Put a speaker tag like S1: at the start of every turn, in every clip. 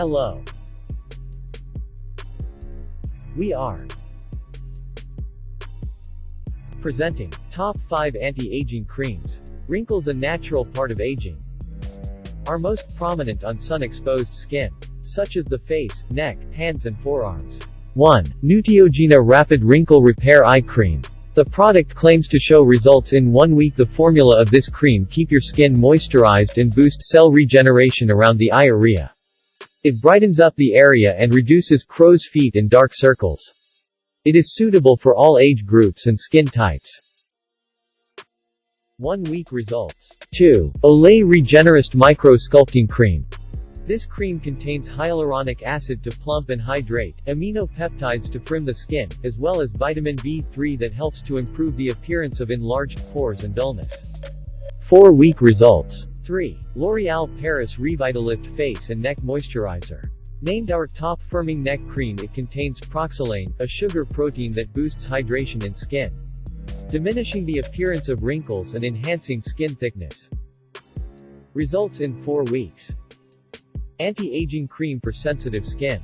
S1: Hello. We are presenting Top 5 Anti-Aging Creams. Wrinkles, a natural part of aging, are most prominent on sun-exposed skin, such as the face, neck, hands and forearms. 1. Neutrogena Rapid Wrinkle Repair Eye Cream. The product claims to show results in 1 week. The formula of this cream keep your skin moisturized and boost cell regeneration around the eye area. It brightens up the area and reduces crow's feet and dark circles. It is suitable for all age groups and skin types. 1 week results. 2. Olay Regenerist Micro Sculpting Cream. This cream contains hyaluronic acid to plump and hydrate, amino peptides to firm the skin, as well as vitamin B3 that helps to improve the appearance of enlarged pores and dullness. 4 week results. 3. L'Oréal Paris Revitalift Face and Neck Moisturizer. Named our top firming neck cream, it contains proxylane, a sugar protein that boosts hydration in skin, diminishing the appearance of wrinkles and enhancing skin thickness. Results in 4 weeks. Anti-aging cream for sensitive skin.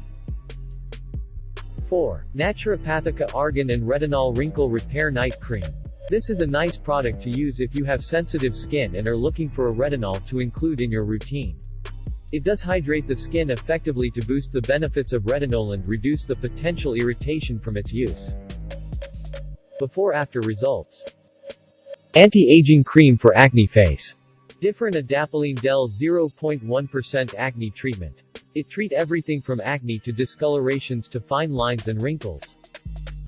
S1: 4. Naturopathica Argan and Retinol Wrinkle Repair Night Cream. This is a nice product to use if you have sensitive skin and are looking for a retinol to include in your routine. It does hydrate the skin effectively to boost the benefits of retinol and reduce the potential irritation from its use. Before-after results. Anti-aging cream for acne face. Different Adapalene Del 0.1% acne treatment. It treat everything from acne to discolorations to fine lines and wrinkles.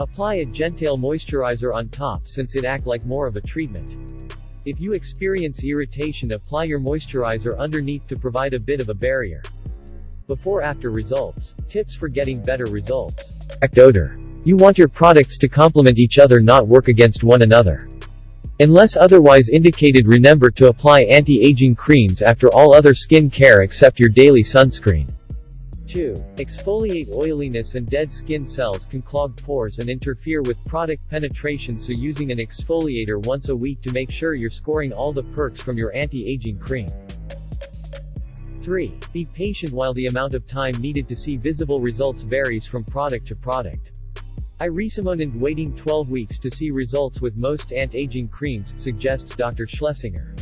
S1: Apply a gentile moisturizer on top since it act like more of a treatment. If you experience irritation, apply your moisturizer underneath to provide a bit of a barrier. Before-after results. Tips for getting better results. Odor. You want your products to complement each other, not work against one another. Unless otherwise indicated, remember to apply anti-aging creams after all other skin care except your daily sunscreen. 2. Exfoliate. Oiliness and dead skin cells can clog pores and interfere with product penetration, so using an exfoliator once a week to make sure you're scoring all the perks from your anti-aging cream. 3. Be patient. While the amount of time needed to see visible results varies from product to product, I recommend waiting 12 weeks to see results with most anti-aging creams, suggests Dr. Schlesinger.